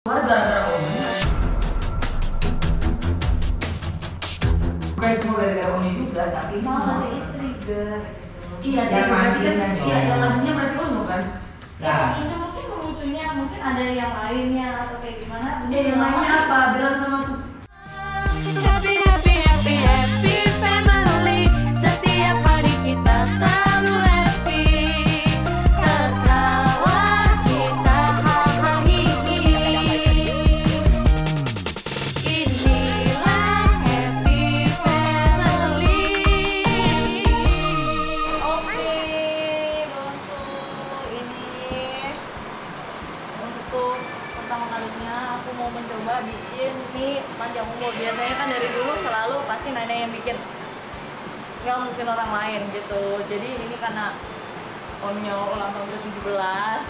Gara-gara Omi. Bukan semua gara-gara Omi juga, tapi semua trigger. Iya, yang mancingnya. Iya, yang mancingnya berarti Ono kan? Ya, mungkin memicunya mungkin ada yang lainnya atau kayak gimana? Yang lainnya apa? Bilang sama tuh. Happy, happy, happy, happy family. Setiap hari kita selalu happy. Tertawa kita hahihi. Inilah happy family. Oke, Bonsu, ini untuk pertama kalinya aku mau mencoba bikin mie panjang umur. Biasanya kan dari dulu selalu pasti nenek yang bikin, nggak mungkin orang lain gitu. Jadi ini karena omnya ulang tahun ke-17,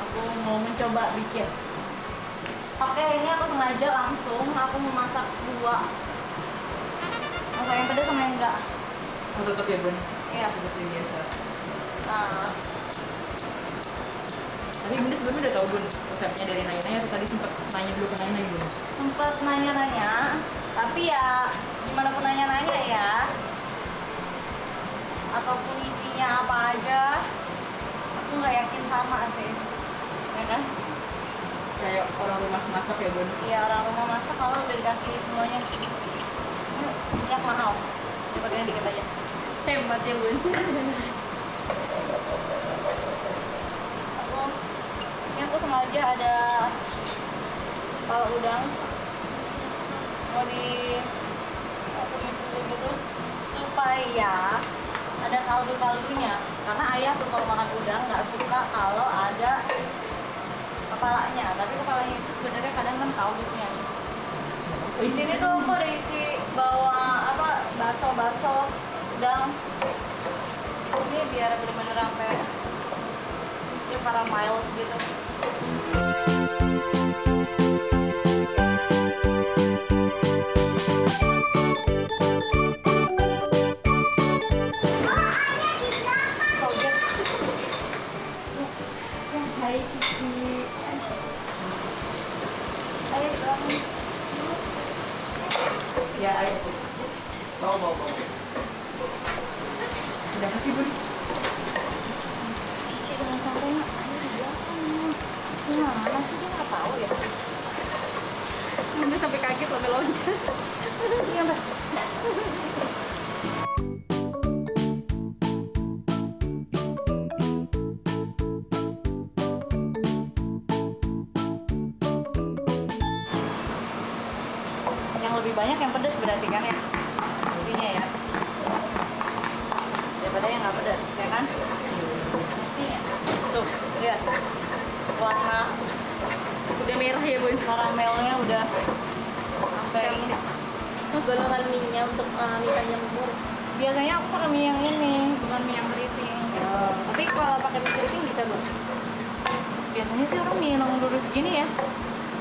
aku mau mencoba bikin. Oke, ini aku sengaja langsung aku memasak dua, masak yang pedas sama yang enggak. Oh, tetap ya, Bun? Iya. Seperti biasa. Nah, Tapi Bunda sebelumnya udah tahu, Bun, resepnya dari Naina ya? Tadi sempet nanya dulu ke Naina, Bun. sempet nanya-nanya, tapi ya gimana pun nanya-nanya ya, ataupun isinya apa aja, aku nggak yakin sama sih, ya kan? Kayak orang rumah masak ya, Bun? Iya, orang rumah masak kalau udah dikasih semuanya, minyak mahal, dipakai dikit aja. Hebat ya, Bun. Ini aku sengaja ada kepala udang mau tumis dulu gitu supaya ada kaldu-kaldunya, karena ayah tuh kalau makan udang nggak suka kalau ada kepalanya, tapi kepalanya itu sebenarnya kadang kan kaldunya. Di sini tuh aku ada isi bawa apa, bakso udang ini biar bener-bener sampai dia caramel gitu. Hai Cici. Ayo dong. Ya, ayo sih. Bawa. Udah kasih, Bun. Cici dengan santainya. Ayo di belakang. Gimana sih, dia nggak tahu ya? Bunda sampai kaget sampai loncat. Iya, Mbak. Yang lebih banyak yang pedas berarti kan ya? Pastinya ya. Daripada yang nggak pedas, ya kan? Pastinya. Tuh, lihat. Warna Udah merah ya, Bun? karamelnya udah sampai ini. Golongan mie-nya untuk mie panjang umur. Biasanya aku pakai mie yang ini, bukan mie yang keriting. Tapi kalau pakai mie keriting bisa, Bun? Biasanya sih orang mie yang lurus gini ya.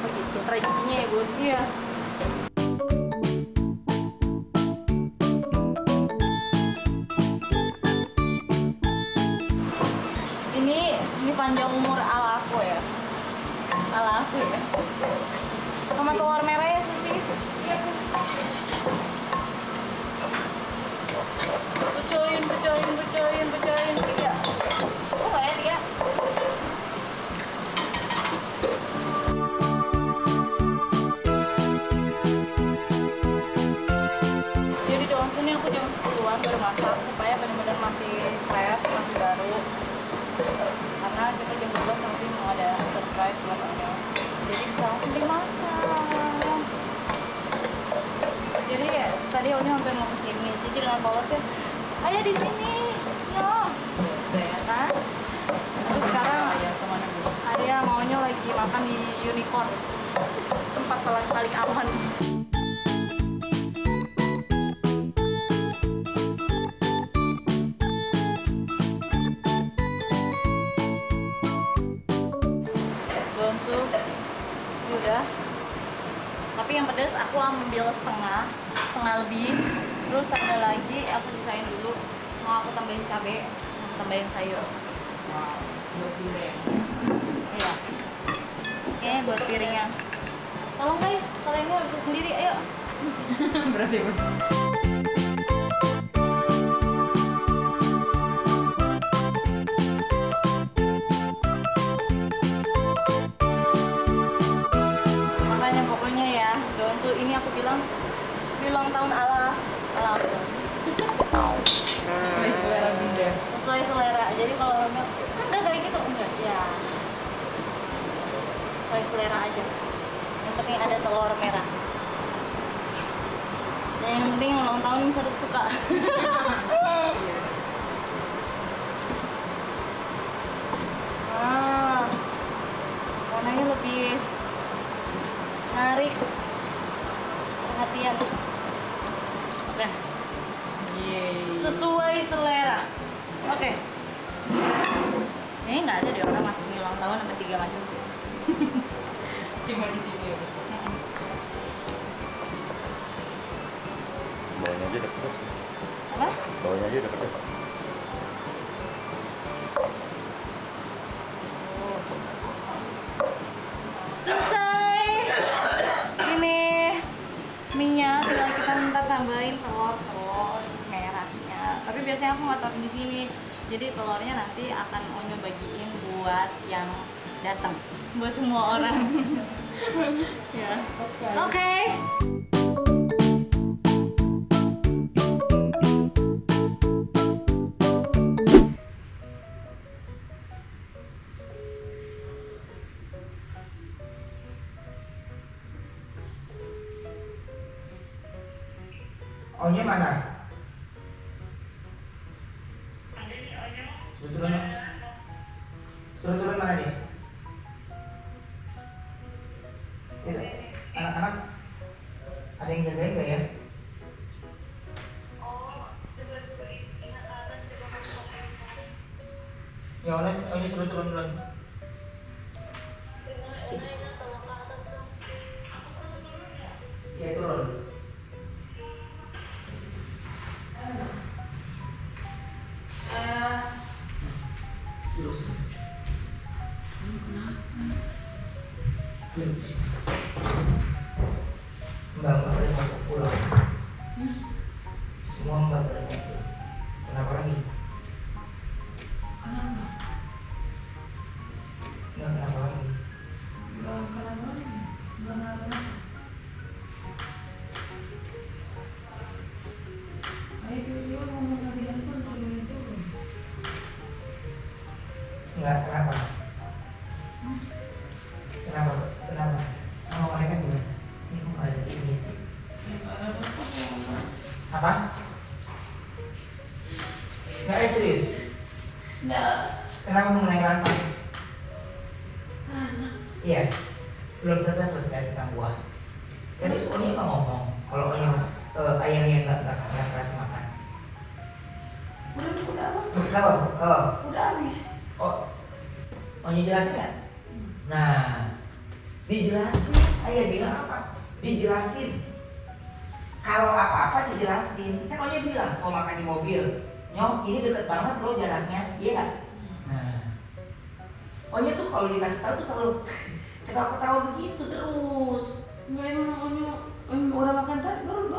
Oh gitu, tradisinya ya, Bun? Iya. Ini panjang umur ala aku ya. Ala aku ya. Sama telur merah ya, Susi. Iya. Becoin. Iya. Oh, nggak ya, Tia? Jadi di onsen ini aku jam 10-an baru masak supaya benar-benar masih fresh, masih baru. Karena kita jam 12 nanti mau ada surprise buat Onyo. Jadi bisa langsung dimakan. Jadi ya, tadi Onyo hampir mau kesini. Cici dengan polosnya, ayah di sini, yo. Ya kan? Terus sekarang Ayah kemana, Bun? ayah maunya lagi makan di Unicorn, tempat paling aman. Bonsu, ini udah. Tapi yang pedas aku ambil setengah lebih. Terus ada lagi aku sisain dulu. Mau aku tambahin cabai, tambahin sayur. Wow, 20 ya. Iya. kayaknya buat piringnya. Tolong guys, kalian nggak bisa sendiri, ayo. Berarti bun. Makanya pokoknya ya, Donsu ini aku bilang ini ulang tahun ala aku. Sesuai selera bunda. Sesuai selera. Jadi kalau orang bilang, kan udah kayak gitu enggak? Ya. Sesuai selera aja. Yang penting ada telur merah. Dan yang penting ulang tahun satu suka. Warnanya lebih menarik perhatian. Oke. Yeay. Sesuai selera. Oke. Ini nggak ada deh orang masuk ulang tahun sama 3 macam. Cuma di sini. Bawahnya aja udah pedas. Apa? Bawahnya aja udah pedas. Selesai. Ini minyak tinggal kita minta tambahin telur merahnya. Tapi biasanya aku nggak taruh di sini. Jadi telurnya nanti akan Onyo bagiin buat yang datang, buat semua orang. Ya. Oke. Onyo mana? Suruh turun mana nih? Itu anak-anak ada yang jagain nggak ya? Ya Onyo suruh turun duluan. Ya turun. Duduk sini. Duduk sini. Mbak pada mau pulang. Semua mbak pada mau pulang. Kenapa lagi? Kenapa? Enggak kenapa lagi? Enggak kenapa lagi? Enggak kenapa. Ayo dulu ngomong lagi handphone kalau itu. Enggak kenapa? Kenapa? Kenapa? Sama mereka gimana? Ini kok nggak ada ini sih? Apa? Nggak serius? Enggak. Kenapa mengenai rantai? Anak. Iya, belum selesai tentang buah. Jadi Onyo nggak ngomong kalau Onyo ayahnya nggak kasih makan. Udah apa? Udah habis. Oh, Onyo jelasin nggak? Nah, dijelasin. Ayah bilang apa? Dijelasin. Kalau apa-apa dijelasin. Kan Onyo bilang mau makan di mobil. Nyok, ini deket banget loh jaraknya, iya nggak? Nah, Onyo tuh kalau dikasih tahu tuh selalu ketawa-ketawa begitu terus. Enggak emang Onyo udah makan tadi baru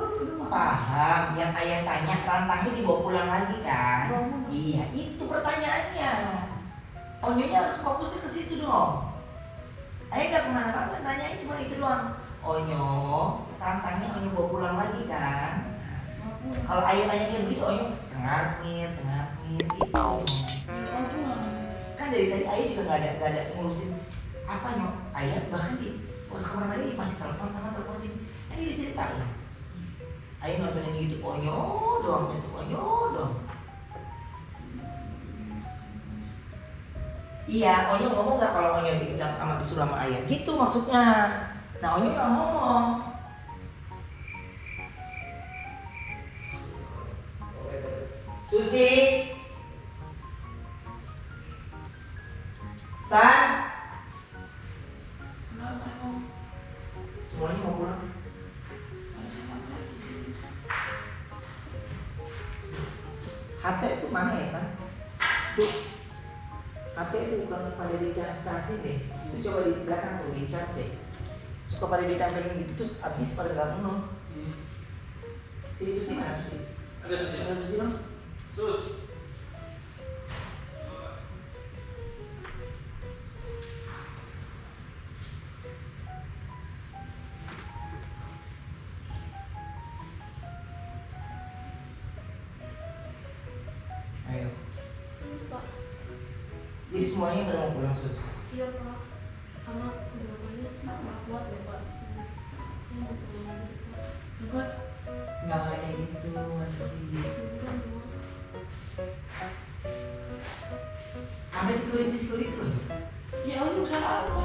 Paham, yang ayah tanya rantangnya dibawa pulang lagi kan? Bawa. Iya, itu pertanyaannya. Onyonya harus fokusnya ke situ dong. Ayah gak kemana-mana, nanyain cuma itu doang. Onyo, rantangnya Onyo bawa pulang lagi kan? Kalau ayah tanya dia begitu, Onyo cengar-cengir gitu. Kan dari tadi ayah juga nggak ada ngurusin apa Nyok. Ayah bahkan di pos kamar mandi masih telepon sana telepon sini. Ini diceritain. Ayah nontonin YouTube Onyo doang, Onyo doang. Iya, Onyo ngomong nggak kalau Onyo bilang sama disuruh sama ayah? Gitu maksudnya. Nah Onyo nggak ngomong. Susi, San, semuanya mau pulang. Hati itu mana ya San? Tuh, HP itu bukan pada dicas-casin deh. Itu coba di belakang tuh dicas deh. Suka pada ditempelin gitu terus habis pada nggak ngomong. Si Susi mana Susi? Ada Susi. Ada Susi dong? Sus. Ayo. Pak. Jadi semuanya pada mau pulang Sus. Iya Pak. Karena namanya nggak kuat ya Pak. Ini mau pulang lagi Pak. Enggak. Nggak kayak gitu Mas Susi. Bukan Bu. Sampai security loh. Ya Allah salah apa?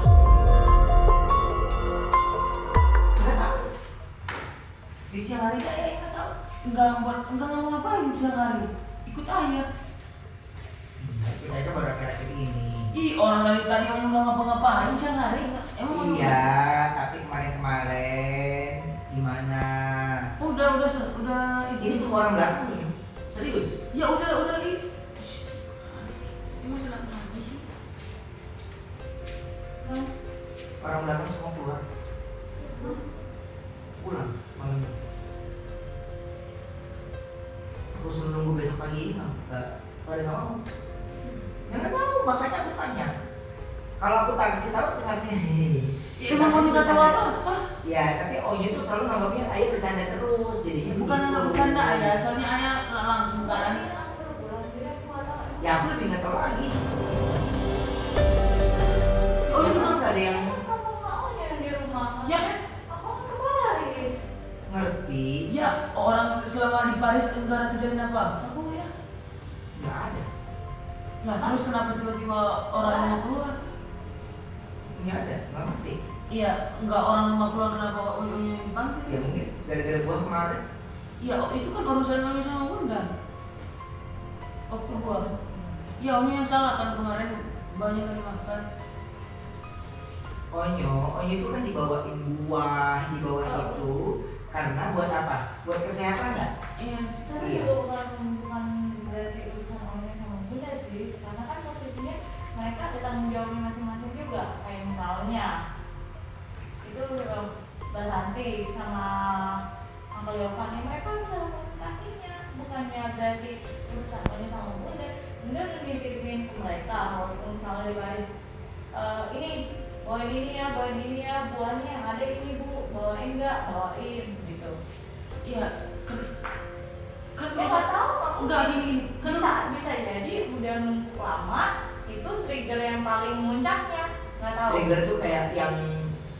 Nggak tahu. Di siang hari ayah nggak tahu. Nggak mau ngapain siang hari. Ikut ayah. Ikut ayah baru akhir-akhir ini. Ih, orang dari tadi om nggak ngapa-ngapain siang hari nggak? Emang Iya, tapi kemarin gimana? udah Ini semua orang belakang nih. Serius? Ya udah ini. Emang kenapa lagi sih? Orang belakang semua keluar. Pulang malam ini. Aku suruh nunggu besok pagi ini nggak pada nggak mau. Ya nggak tahu, makanya aku tanya. Kalau aku kasih tahu cuma ini. Emang mau nggak tahu apa? Ya, tapi Onyo itu selalu nanggapnya ayah bercanda terus, jadinya Bukan begitu. nggak bercanda ayah, soalnya ayah langsung kan. Ya aku lebih nggak tahu lagi. Oh, Ya, itu kan nggak ada yang yang di rumah. Ya, Aku kan ke Paris. ngerti. ya orang selama di Paris enggak ada kejadian apa? Aku ya. Nggak ada. Nah terus kenapa tiba-tiba orang yang mau keluar? Nggak ada. Nggak ngerti. Iya, enggak orang yang mau keluar kenapa Onyo dipanggil? Ya mungkin gara-gara gua kemarin. Iya, itu kan urusan Onyo sama Bunda. Waktu gua. Ya Onyo yang salah kan kemarin banyak yang dimakan. Onyo itu kan dibawain buah, dibawain itu karena buat apa? Buat kesehatan nggak? Iya. Tapi Iya. bukan berarti urusan orang sama Bunda sih, karena kan posisinya mereka ada tanggung jawabnya masing-masing juga. Kayak misalnya itu Mbak Santi sama Uncle Yovan, ya mereka bisa lakukan kakinya, bukannya berarti urusan Onyo sama Bunda. Bunda udah nitipin ke mereka, walaupun misalnya di Paris ini bawain ini ya, buahnya yang ada ini Bu, bawain bawain gitu. Iya. Kan Ya nggak tahu, enggak gini. Kan bisa jadi udah numpuk lama itu trigger yang paling muncaknya, nggak tahu. Trigger tuh kayak yang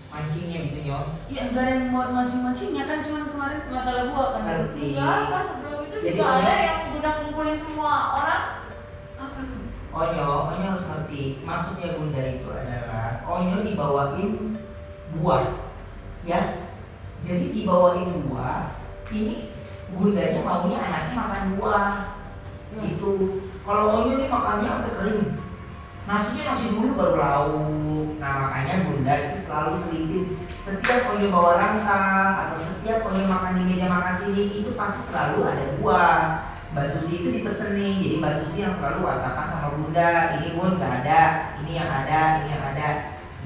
mancingnya gitu Nyo. ya enggak ada yang buat mancing-mancingnya kan cuma kemarin masalah gua kan. Ngerti. Enggak, pas sebelum itu Jadi juga Onyo- ada yang udah ngumpulin semua orang. Apa tuh? Onyo harus ngerti. Maksudnya Bunda itu adalah Onyo dibawain buah, ya. Jadi dibawain buah, ini bundanya maunya anaknya makan buah, gitu. Kalau Onyo ini makannya sampai kering. Nasinya nasi dulu baru lauk. Nah makanya Bunda itu selalu selipin. Setiap Onyo bawa rantang atau setiap Onyo makan di meja makan sini itu pasti selalu ada buah. Mbak Susi itu dipesenin, jadi Mbak Susi yang selalu whatsappan sama Bunda, ini Bun nggak ada, ini yang ada, ini yang ada.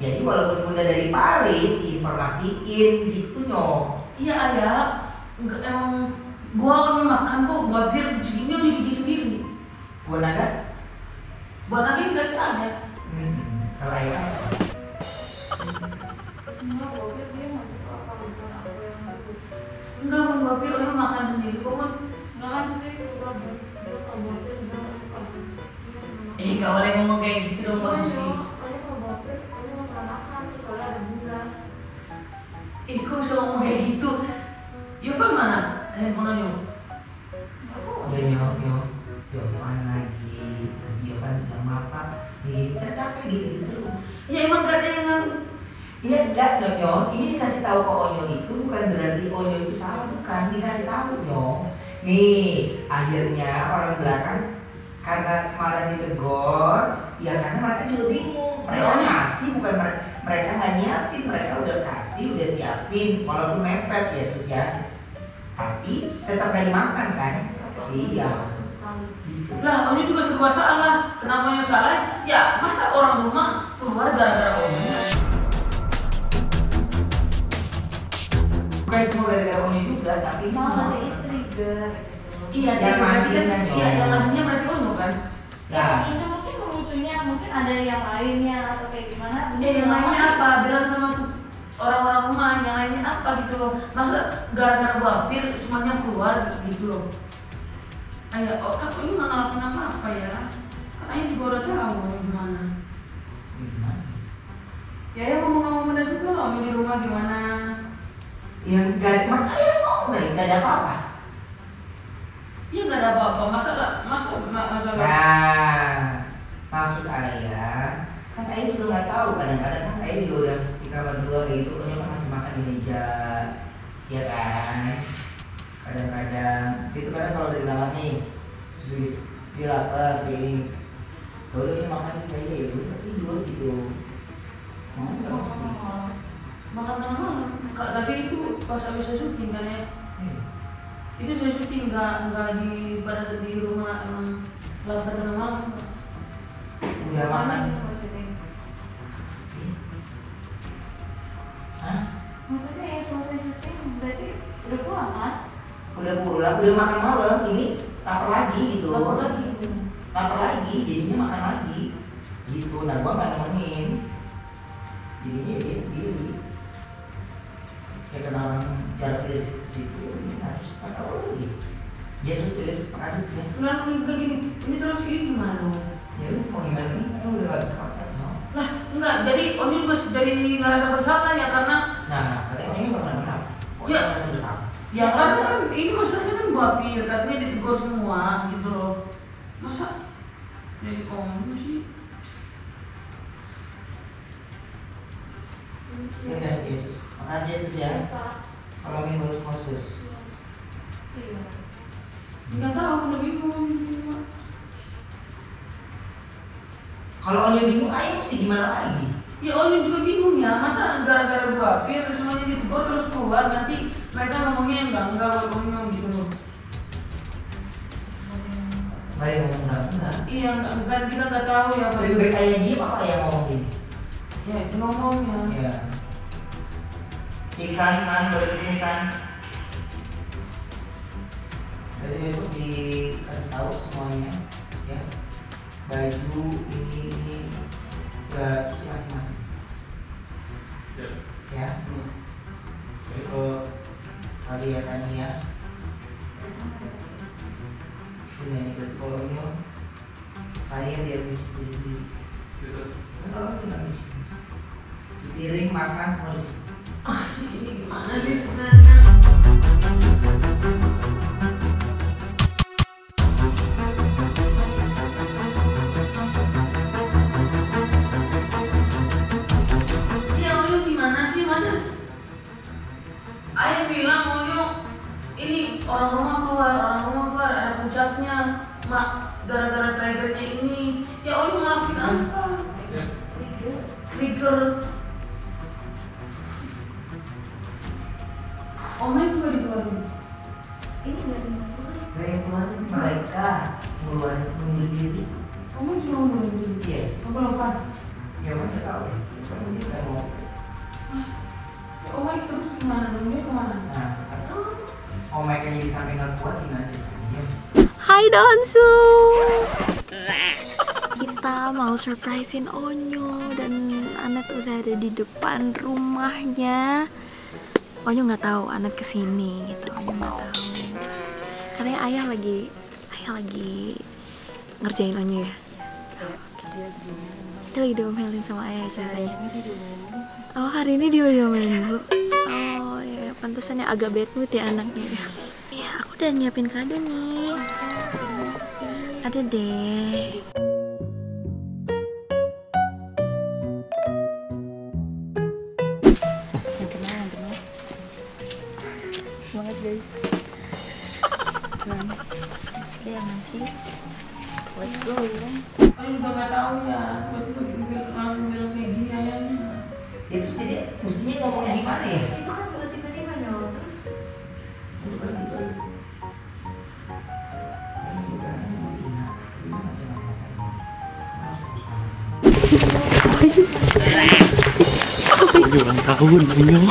Jadi walaupun Bunda dari Paris diinformasiin gitu Nyo. Iya ayah, enggak emang gua kami makan kok buat biar segini udah gigi sendiri. Buat naga? Buat lagi enggak sih ada. Kalau ayah Enggak, Bobir dia masih apa bukan aku yang ngaku. Enggak mau Bapir, Onyo makan sendiri kok Bun. Enggak kan sih juga dia kalau Bobir dia nggak suka. Gak boleh ngomong kayak gitu dong Mbak Susi. Soalnya kalau Bobir dia nggak pernah makan, soalnya ada Bunda. Kok bisa ngomong kayak gitu? Yovan mana? Handphone Onyo. udah Yovan lagi, Yovan bilang apa? Nih kita capek gitu terus. Ya emang gak ada yang ngaruh. Iya enggak Nyo, ini dikasih tahu ke Onyo itu bukan berarti Onyo itu salah, bukan, dikasih tahu Nyo. Nih akhirnya orang belakang karena kemarin ditegur, ya karena mereka juga bingung. Mereka ngasih bukan mereka nggak nyiapin, mereka udah kasih, udah siapin, walaupun mepet ya Sus ya. Tapi tetap gak dimakan kan? Iya. Lah, Onyo juga serba salah. Kenapa Onyo salah? Ya, masa orang rumah keluar gara-gara Onyo? Bukan semua gara-gara Onyo juga, tapi Malah semua. dia trigger. Iya, Yang mancingnya, kan, Nyo. iya, yang mancingnya berarti Onyo kan? Ya, itu mungkin memicunya, mungkin ada yang lainnya atau kayak gimana. Ya, yang lainnya apa? Bilang sama tuh orang-orang rumah, yang lainnya apa gitu loh. Masa gara-gara Bapir semuanya keluar gitu loh. Ayah, oh kan Onyo nggak ngelakuin apa-apa ya. Kan Ayah juga udah tahu Onyo gimana. Gimana? Ya, ya ngomong-ngomong bener juga loh, Onyo di rumah gimana. Ya nggak, makanya ngomong tadi nggak ada apa-apa. Iya nggak ada apa-apa, masalah. Nah, maksud ayah, kan ayah juga nggak tahu, kadang-kadang kan ayah juga udah di kamar duluan gitu, Onyo masih makan di meja, ya kan? Kadang-kadang, itu kadang kalau dari kamar nih, terus dia lapar, dia ini, kalau dia makan di meja ya udah tidur gitu. Mau nggak? Makan tengah malam, tapi itu pas habis saya syuting kan ya. Itu saya syuting nggak di rumah emang lapar tengah malam. Udah makan? Hah? Maksudnya ya selesai syuting berarti udah pulang kan? Udah pulang, udah makan malam, ini lapar lagi gitu. Lapar lagi, jadinya makan lagi gitu. Nah gua nggak nemenin, jadinya dia sendiri. Ya karena orang jarak dari situ ke situ, ini harus tak tahu lagi. Yesus makasih sih. Nggak gini, ini terus ini gimana? Ya lu mau gimana nih? Kan udah gak bisa paksa no. Lah enggak, jadi Onyo juga jadi ngerasa bersalah ya karena Nah, katanya Onyo gak pernah kenal. Ya. Merasa bersalah. ya karena kan ini masalahnya kan Bapir, katanya ditegur semua gitu loh. Masa jadi Onyo sih? Ya udah Yesus, makasih Yesus ya. Salamin buat semua Yesus. Nggak tahu, udah bingung. Kalau Onyo bingung, ayah mesti gimana lagi? Ya Onyo juga bingung ya, masa gara-gara Bapir semuanya ditegur terus keluar, nanti mereka ngomongnya enggak buat Onyo gitu loh. Mari ngomong enggak. Iya, enggak kita nggak tahu ya Pak. Lebih baik ayah diem apa ayah ngomong gini? Ya itu ngomongnya. Iya. San, boleh kesini San. Jadi besok dikasih tahu semuanya, ya. Baju ini ya cuci masing-masing. Ya. Jadi kalau kalian tanya ya, ini berarti kalau ini kalian dia cuci sendiri. Kalau tidak cuci piring makan semua di sini. Ini gimana sih sebenarnya? Iya Onyo gimana sih masa? Ayah bilang Onyo ini orang rumah keluar ada puncaknya, mak gara-gara triggernya ini. Ya Onyo ngelakuin apa? Trigger. Omnya juga dikeluarin. Ini dari Dari kemarin mereka mengundur diri. Omnya juga ngomong dulu. Iya. Apa lakukan? Ya mana tahu. Kan dia nggak mau. Omnya terus gimana dong? Dia kemana? Nah, oh mereka yang di samping nggak kuat gimana ceritanya? Hai Donsu. Kita mau surprisein Onyo dan Anet udah ada di depan rumahnya. Onyo nggak tahu Anet kesini gitu. Onyo nggak tahu. Katanya ayah lagi ngerjain Onyo ya. Dia lagi diomelin sama ayah ceritanya. Oh hari ini dia diomelin dulu. Oh ya pantesannya agak bad mood ya anaknya. Ya aku udah nyiapin kado nih. Ada deh. Semangat guys. Oke aman sih. Let's go. Onyo juga nggak tahu ya. Tiba-tiba langsung bilang kayak gini ayahnya. Ya terus jadi mestinya ngomongnya gimana ya? itu kan tiba-tiba nyol terus Udah gitu aja. Ini juga masih ini. Ini ulang tahun, Onyo.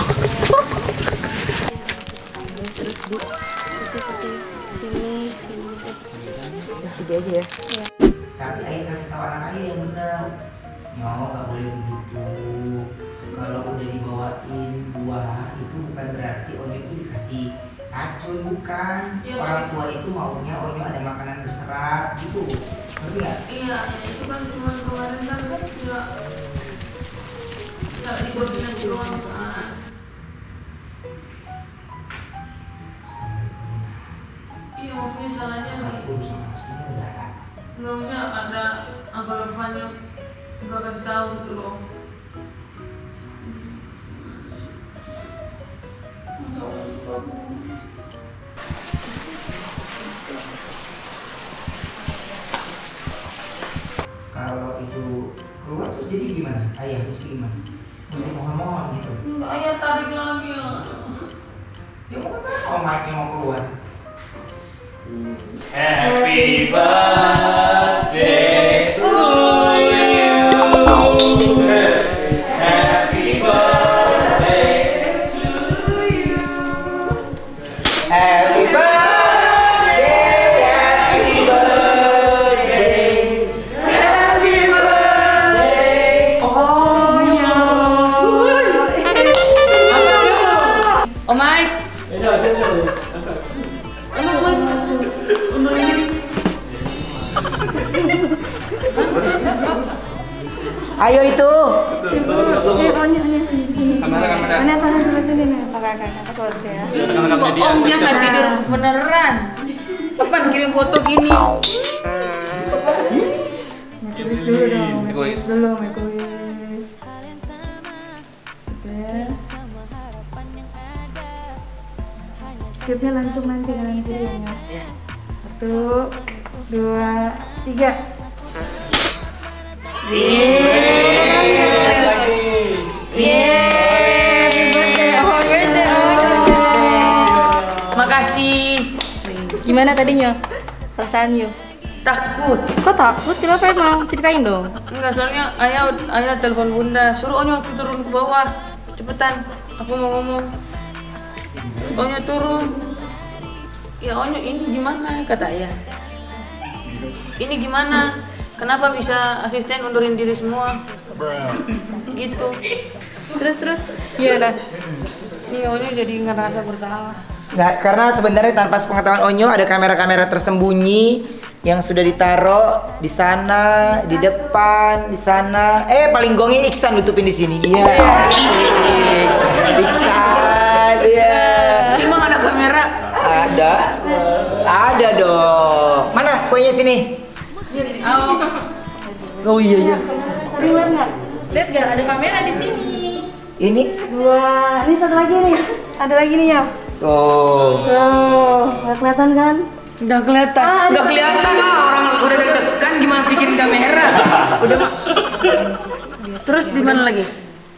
Aja ya. Tapi ayah kasih tahu anak ayah yang benar. Nyo, nggak boleh begitu. Kalau udah dibawain buah itu bukan berarti Onyo itu dikasih racun, bukan. Iya, Orang tapi- tua itu maunya Onyo ada makanan berserat gitu. Ngerti nggak? Iya, itu kan cuma kemarin kan nggak dibuatin aja doang kan. Iya, maksudnya salahnya nih. Urusan aslinya negara. Nggak usah ada Uncle Irfan yang nggak kasih tahu gitu loh. Masa orang tua bagus. Kalau itu keluar terus jadi gimana? Ayah mesti gimana? Mesti mohon-mohon gitu. Enggak, ayah tarik lagi ya. Ya mau kan kalau Mike mau keluar. Happy birthday to you. Happy birthday to you. Happy birthday, happy birthday, happy birthday. Oh Mike. Ayo itu. Kok omnya nggak tidur beneran? Kapan kirim foto gini? Egois. Skipnya langsung nanti kanan kiri ya. Ya. 1, 2, 3. Makasih. Gimana tadinya? Perasaan you? Takut. Kok takut? Kenapa emang? Ceritain dong. Enggak, soalnya ayah telepon bunda. Suruh Onyo turun ke bawah. Cepetan. Aku mau ngomong. Onyo turun. Ya Onyo, ini gimana kata ayah? Ini gimana? Kenapa bisa asisten undurin diri semua? Gitu. Terus gimana? Ini Onyo jadi ngerasa bersalah. Nggak, karena sebenarnya tanpa sepengetahuan Onyo ada kamera-kamera tersembunyi yang sudah ditaruh di sana, di depan, di sana. Paling gongnya Iksan tutupin di sini. Iya. Iksan, iya. Emang ada kamera? Ada dong. Mana kuenya sini? Oh iya. Keluar nggak? Lihat nggak? Ada kamera di sini. Ini? 2. Ini satu lagi nih. Ada lagi nih ya. Oh. Nggak kelihatan kan? Udah kelihatan. Nggak kelihatan lah, orang udah deg-degan gimana bikin kamera. Udah mak. Terus di mana lagi?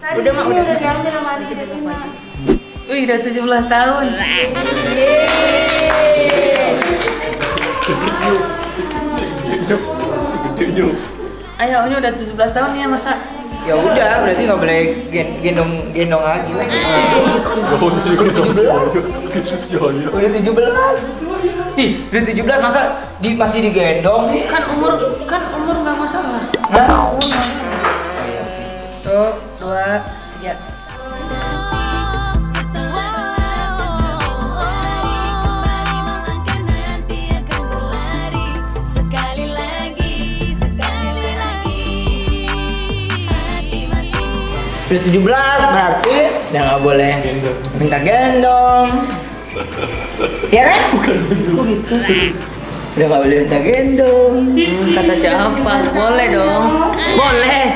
Udah mak, udah diambil sama adik di sini. Wih, udah 17 tahun. Ayah, Onyo udah 17 tahun ya masa? Ya udah, berarti nggak boleh gendong lagi. Udah 17. Ih, udah 17 masa masih digendong? Kan umur nggak masalah. Hah? Tuh, 2, 3. Udah 17 berarti udah nggak boleh minta gendong. Ya kan? Kok gitu? Udah nggak boleh minta gendong. Kata siapa? Boleh dong. Boleh.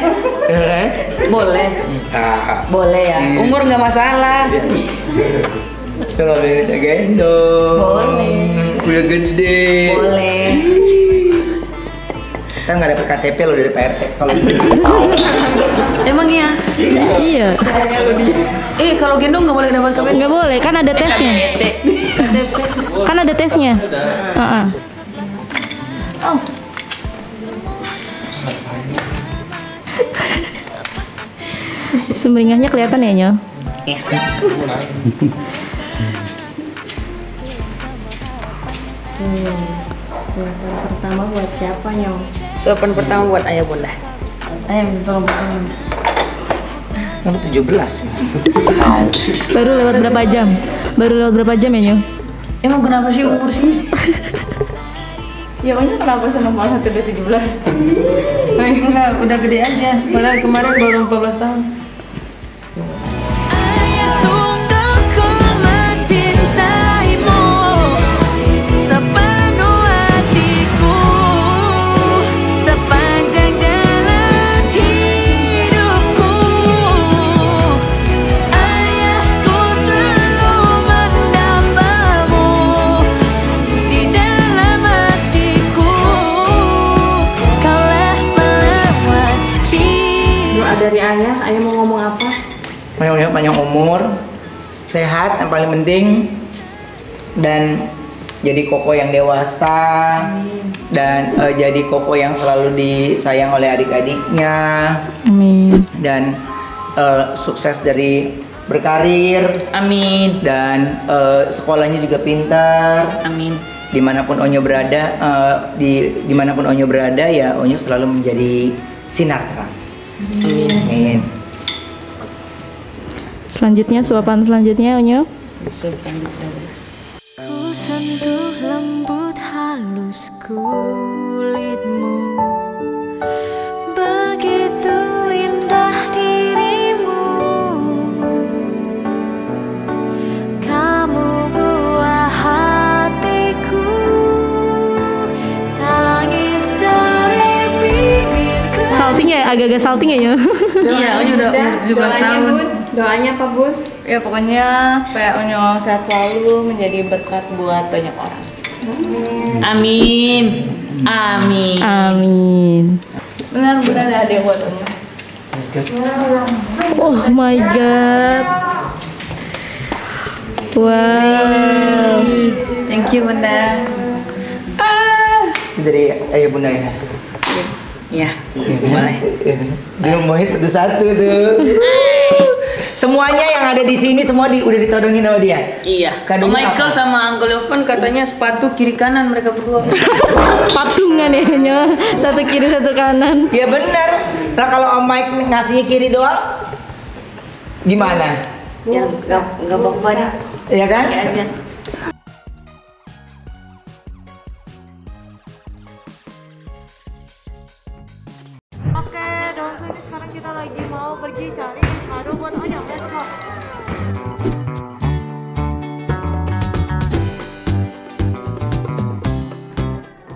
Boleh. Minta. Boleh ya. Umur nggak masalah. Udah nggak boleh minta gendong. Boleh. Udah gede. Boleh. Kan nggak dapet KTP lo dari PRT kalau Emang iya? Iya. Kalau gendong nggak boleh dapat KTP. Nggak boleh, kan ada tesnya. KTP. Kan ada tesnya. Oh. Sumringahnya kelihatan ya, Nyo? Suapan pertama buat siapa, Nyong? Suapan pertama buat ayah bunda. Ayah tolong potong. Kamu 17. Baru lewat berapa jam? Ya, Nyo? Emang kenapa sih umur sih? Ya makanya kenapa seneng banget udah 17? Enggak, udah gede aja. Padahal kemarin baru 14 tahun. Ayah sungguh ku mencintaimu sepenuh hatiku sepanjang jalan hidupku. Ayahku selalu mendambamu di dalam hatiku. Kaulah pelawat hidup. Doa dari ayah mau ngomong apa? Panjang umur, sehat yang paling penting, dan jadi koko yang dewasa, dan jadi koko yang selalu disayang oleh adik-adiknya. Amin. Dan sukses dari berkarir. Amin. Dan sekolahnya juga pintar. Amin. Dimanapun Onyo berada, dimanapun Onyo berada ya Onyo selalu menjadi sinar terang. Amin. Selanjutnya, suapan selanjutnya, Onyo. Ku sentuh lembut halus kulitmu, begitu indah dirimu. Kamu buah hatiku, tangis dari bibirku. Salting ya, agak-agak salting ya, Nyo? Iya, Onyo udah umur 17 tahun. Doanya apa, Bun? Ya pokoknya supaya Onyo sehat selalu, menjadi berkat buat banyak orang. Amin. Amin. Amin. Benar-benar ada yang buat Onyo. Oh my god. Wow. Thank you, Bunda. Dari ayah bunda ya. Iya, boleh. Diomongin satu-satu tuh. Semuanya yang ada di sini semua udah ditodongin sama dia. Iya. Kadonya Michael apa? sama Uncle Yovan katanya sepatu kiri kanan mereka berdua. Patungan ya, Nyo. Satu kiri, satu kanan. Ya benar. Nah kalau Om Mike ngasihnya kiri doang, gimana? Ya nggak apa-apa deh. Iya kan? Kayak aja. Oke, don't swing. Sekarang kita lagi mau pergi cari kado buat Onyo. Let's go.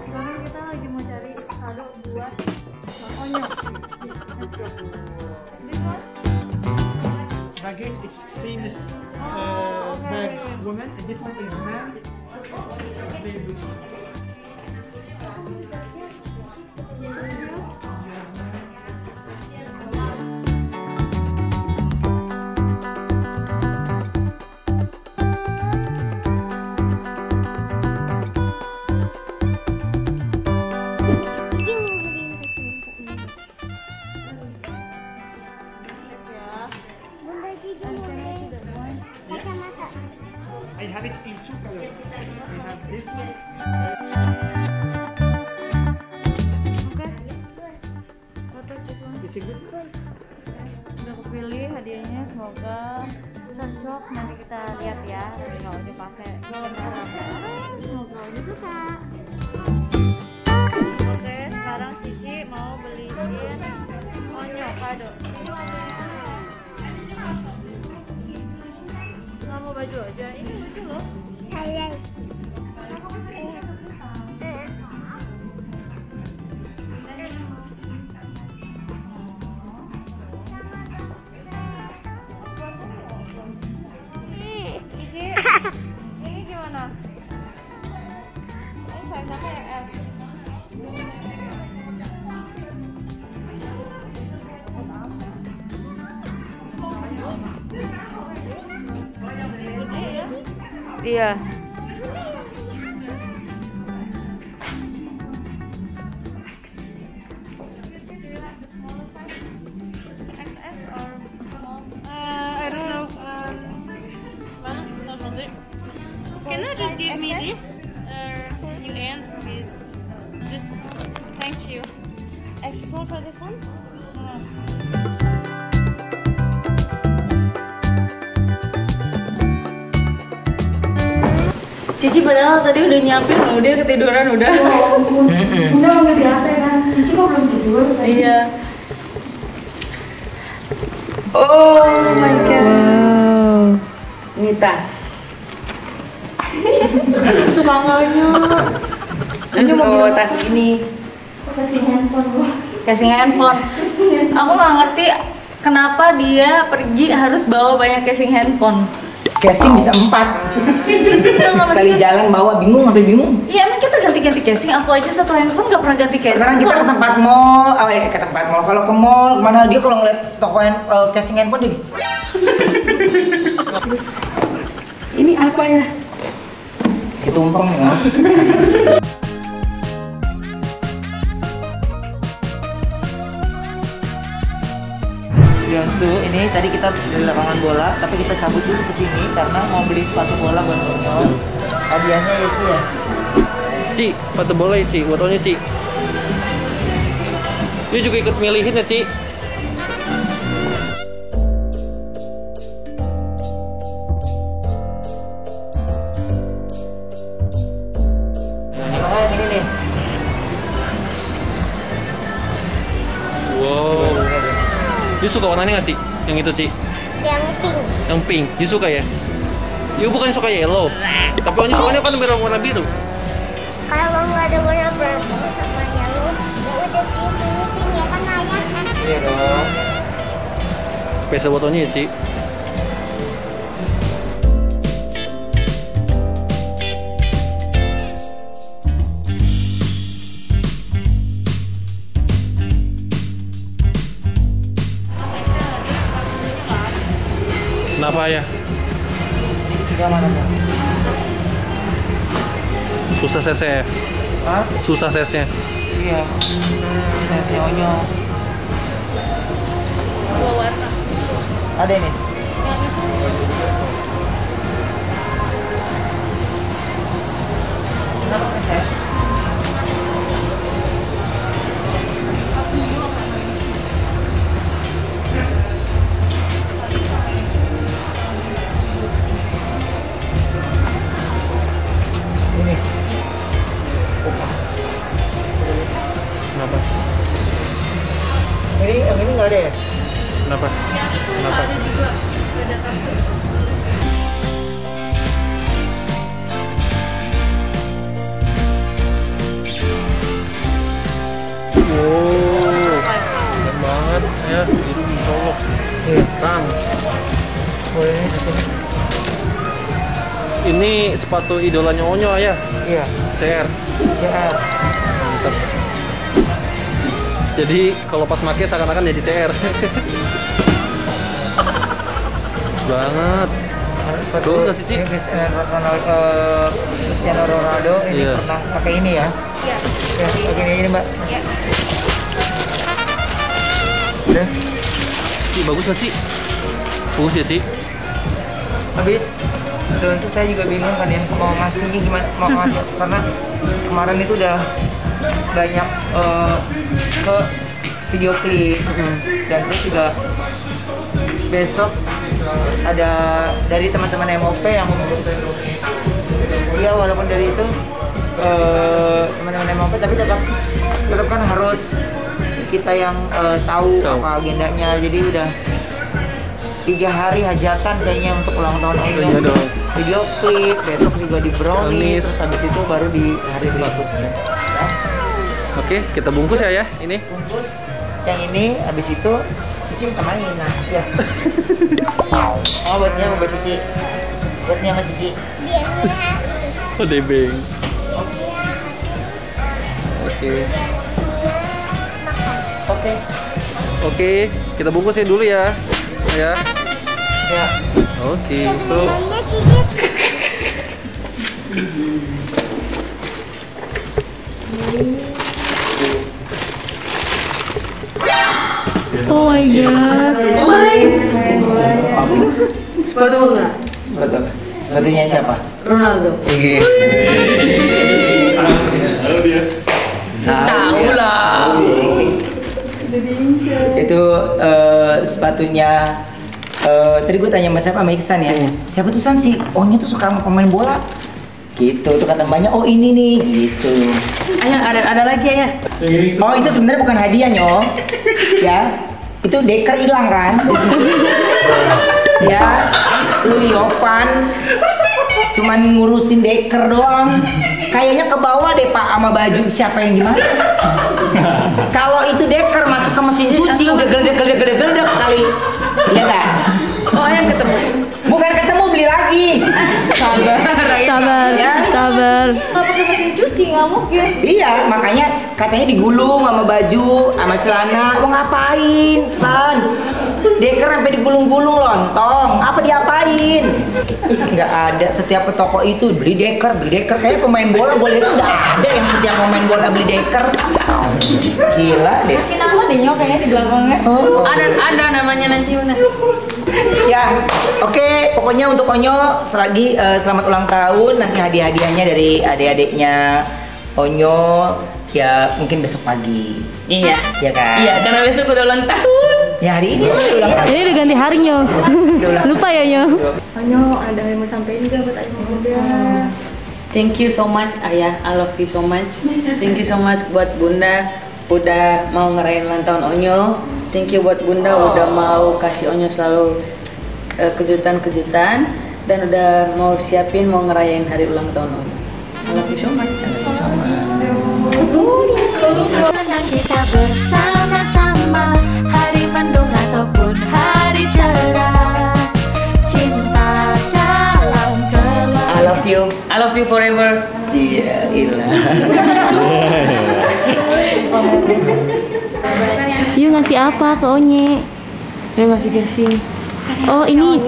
Sekarang kita lagi mau cari kado buat Onyo. Let's go. This one? Baguette is famous okay. bag woman, and this one is man. Very good. I have it in two colors. I have this one. Udah kepilih hadiahnya, semoga cocok. Nanti kita lihat ya kalau dipakai lebaran. Semoga Onyo suka. Oke, sekarang Cici mau beliin Onyo kado. Nggak mau baju aja, ini baju loh. Ini gimana? Ini size-nya ya, S. Iya. XS or small? Can you just give me this? You and please. Just thank you. Extra small for this one? Cici padahal tadi udah nyiapin loh, dia ketiduran udah. Udah mau di apa kan? Cici kok belum tidur? Iya. Oh my god. Ini tas. Suka nganya. Ini mau bawa tas ini. Kasih handphone gua. Casing handphone. Aku nggak ngerti kenapa dia pergi harus bawa banyak casing handphone. Casing bisa 4. Sekali jalan bawa bingung sampai bingung. Iya emang kita ganti-ganti casing. Aku aja satu handphone nggak pernah ganti casing. Sekarang kita ke tempat mall, ke tempat mall. Kalau ke mall, mana dia kalau ngeliat toko casing handphone dia. Ini apa ya? Si tumpeng ya. Yonsu, ini tadi kita dari lapangan bola, tapi kita cabut dulu ke sini karena mau beli sepatu bola buat Nyonya. Hadiahnya ya Ci ya. Ci, sepatu bola ya Ci, fotonya Ci. Dia juga ikut milihin ya Ci. Nah, ini nih. Wow. Dia suka warnanya nggak Ci? Yang itu Ci? Yang pink. Yang pink, dia suka ya? Dia bukan suka yellow. Tapi Oni sukanya kan warna biru. Kalau nggak ada warna purple sama yellow, ya udah pink ya kan ayah kan? Iya dong. Spesial fotonya ya Ci. Kenapa ya? Susah sesnya. Hah? Susah sesnya. Iya. Sesnya Onyo. Dua warna. Ada nih. Kenapa ses? Ini. Kenapa? Yang ini nggak ada ya? Kenapa? Kenapa? Ada juga beda kasus. Wow, keren banget ya, itu mencolok. Tang. Ini sepatu idolanya Onyo ya? Iya. CR. CR. Mantap. Jadi kalau pas pakai seakan-akan jadi CR. Bagus banget. Bagus nggak sih Ci? Ini Cristiano Ronaldo ini Iya. pernah pakai ini ya? Iya. Ya, pakai ini Mbak. Iya. Udah. Ci, bagus nggak Ci? Bagus ya Ci? Habis terus saya juga bingung kan ya mau ngasihnya gimana, mau ngasih karena kemarin itu udah banyak ke video klip dan terus juga besok ada dari teman-teman MOP yang iya walaupun dari itu teman-teman MOP tapi tetap kan harus kita yang tahu apa agendanya, jadi udah 3 hari hajatan kayaknya untuk ulang tahun Onyo. Iya dong. Video klip, besok juga di brownies, Brownies. terus habis itu baru di hari berikutnya. Oke, kita bungkus ya ini. Bungkus. Yang ini habis itu Cici bisa main, nah ya. Oh buatnya mau buat Cici. Buatnya sama Cici. Oh debeng. Oke. Oke. Oke, kita bungkusin dulu ya. Ya. Ya. Oke, tuh. Oh my god. Sepatu nggak? Sepatu. Sepatunya siapa? Ronaldo. Tahu dia. Tahu lah. Itu sepatunya. Tadi gue tanya sama siapa, sama Iksan ya. Siapa tuh San sih? Ohnya tuh suka sama pemain bola. Gitu tuh kata mbaknya. Oh ini nih. Gitu. Ayah ada lagi ya. Oh itu sebenarnya bukan hadiah Nyo. Ya. Itu deker hilang kan? Ya. Tuh Yovan. Cuman ngurusin deker doang. Kayaknya ke bawah deh Pak sama baju siapa yang gimana. Kalau itu deker masuk ke mesin cuci udah gede kali. Iya nggak? Oh yang ketemu. Bukan ketemu, beli lagi. Sabar, Ya. sabar. Nggak pakai mesin cuci, nggak mungkin. Iya, makanya katanya digulung sama baju, sama celana. Mau ngapain, San? Deker sampai digulung-gulung lontong. Apa diapain? Nggak ada. Setiap ke toko itu beli deker. Kayak pemain bola boleh nggak ada yang setiap pemain bola beli deker. Gila deh. Kasih nama deh Nyo kayaknya di belakangnya. Oh. Ada namanya nanti Una. Ya, oke. Pokoknya untuk Onyo selagi selamat ulang tahun. Nanti hadiah-hadiahnya dari adik-adiknya Onyo ya mungkin besok pagi. Iya. Ya kan? Iya, karena besok udah ulang tahun. Ya hari ini ulang tahun. Ini udah ganti hari Nyo. Lupa ya Nyo. Nyo, ada yang mau sampein juga buat Ayah Bunda. Thank you so much Ayah, I love you so much. Thank you so much buat Bunda udah mau ngerayain ulang tahun Onyo. Thank you buat Bunda udah mau kasih Onyo selalu kejutan-kejutan dan udah mau siapin mau ngerayain hari ulang tahun Onyo. I love you so much. Senang kita bersama-sama, hari mendung ataupun hari cerah, cinta dalam gelap. I love you forever. Iya, ilah. Yuk ngasih apa ke Onye? Ngasih casing. Oh ini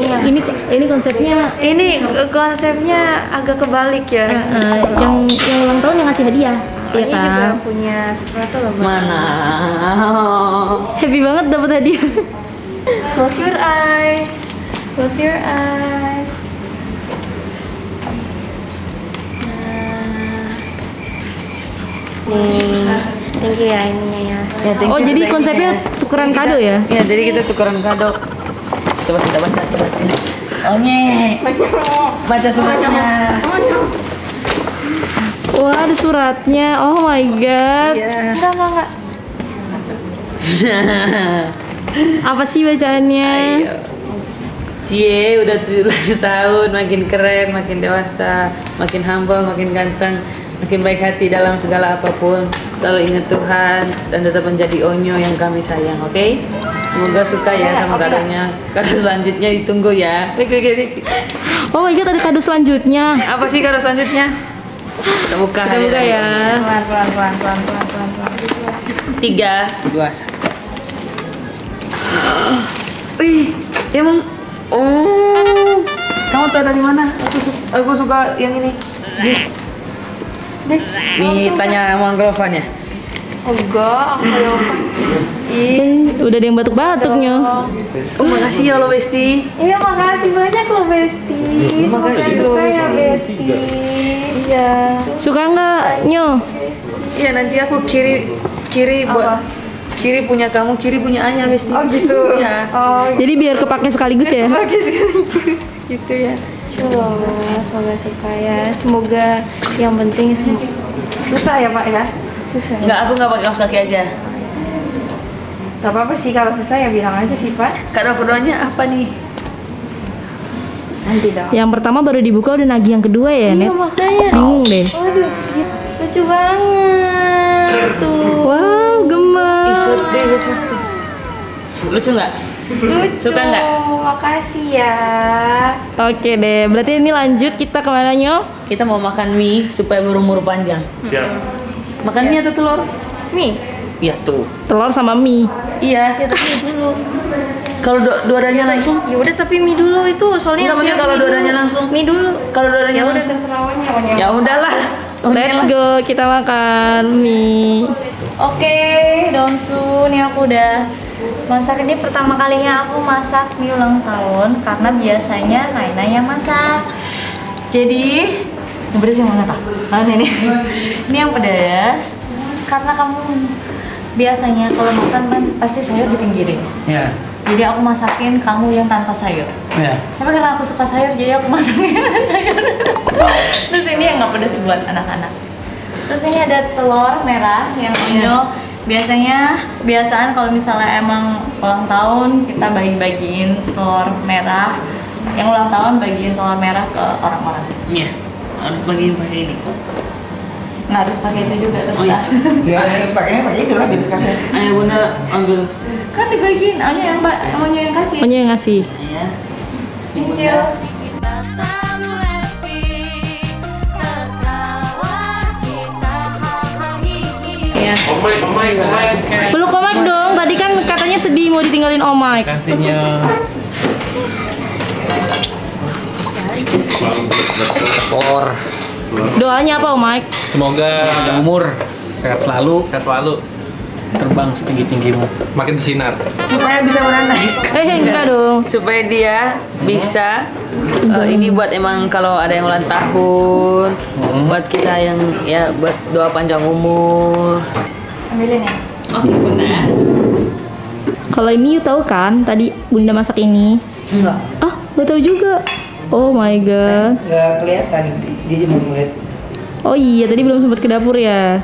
konsepnya. Ini konsepnya agak kebalik ya. Yang ulang tahun yang ngasih hadiah. Iya Ini juga kan? punya sesuatu loh. buat Mana? Happy banget dapat hadiah. Close your eyes. Close your eyes. Nih, thank you ya ininya ya. Oh jadi konsepnya tukeran kado ya? Iya, jadi kita tukeran kado. Coba kita baca. Onye. Baca suratnya. Wah ada suratnya. Oh my god. Enggak. Apa sih bacaannya? Cie, udah 17 tahun, makin keren, makin dewasa, makin humble, makin ganteng, makin baik hati dalam segala apapun. Selalu ingat Tuhan dan tetap menjadi Onyo yang kami sayang, oke? Semoga suka ya sama kadonya. Kado selanjutnya ditunggu ya. Oh my god ada kado selanjutnya. Apa sih kado selanjutnya? Kita buka ya. Pelan. 3, 2, 1. Wih, emang kamu tahu dari mana? Aku suka yang ini. Nih tanya sama Uncle Ovan ya. Enggak, aku Udah ada yang batuk-batuk Nyo. Oh makasih ya lo Besti. Iya makasih banyak lo Besti. Makasih Suka ya Besti. Iya. Suka nggak Nyo? Iya nanti aku kiri buat kiri punya kamu, kiri punya Ayah Besti. Oh gitu. Iya. Oh Jadi biar kepake sekaligus ya? gitu ya. Semoga suka ya. Semoga yang penting susah ya Pak ya. Susah. Enggak, aku nggak pakai kaos kaki aja. Gak apa-apa sih kalau susah ya bilang aja sih Pak. Kado keduanya apa nih? Nanti dong. Yang pertama baru dibuka udah nagih yang kedua ya Net? Iya makanya. Bingung deh. Waduh, lucu banget tuh. Wow gemes. Lucu nggak? Lucu. Suka nggak? Makasih ya. Oke deh, berarti ini lanjut kita kemana Nyo? Kita mau makan mie supaya berumur panjang. Siap. Makan mie atau telur? Mie. Iya tuh. Telur sama mie. Iya. Ya tapi mie dulu. Kalau dua-duanya langsung? Ya udah tapi mie dulu itu soalnya. Enggak, maksudnya kalau mie dua-duanya dulu. langsung? Mie dulu. Kalau dua-duanya Ya udah langsung? terserah Onyo. Ya udahlah. Let's go, kita makan mie. Oke, Donsu, nih aku udah masak. Ini pertama kalinya aku masak mie ulang tahun karena biasanya Naina yang masak. Jadi yang pedas yang mana, Kak? Nah, ini yang pedas karena kamu biasanya kalau makan kan pasti sayur dipinggirin. Ya. Jadi aku masakin kamu yang tanpa sayur. Ya. Tapi karena aku suka sayur, jadi aku masakin yang ada sayur. Terus ini yang nggak pedas buat anak-anak. Terus ini ada telur merah yang Onyo biasaan kalau misalnya emang ulang tahun kita bagi-bagiin telur merah. Yang ulang tahun bagiin telur merah ke orang-orang. Iya. Harus bagiin pakai ini. Nggak harus pakai itu juga terus. Oh, iya. Ya, pakainya itu lah biar sekalian. Ayo Bunda ambil. Kan dibagiin, Onyo yang kasih. Onyo yang ngasih. Iya. Thank you. Ya. Om Mike. Peluk Om Mike dong. Tadi kan katanya sedih mau ditinggalin Om Mike. Kasihnya. Telur. Doanya apa Om Mike? Semoga panjang umur, sehat selalu, terbang setinggi-tinggimu, makin bersinar. Supaya bisa beranak. Enggak dong. Supaya dia bisa ini buat emang kalau ada yang ulang tahun, buat kita yang ya buat doa panjang umur. Ambilin ya. Oke Bunda. Kalau ini you tahu kan tadi Bunda masak ini? Enggak. Ah, nggak tahu juga. Oh my god. Enggak kelihatan, dia cuma ngeliat. Oh iya, tadi belum sempat ke dapur ya.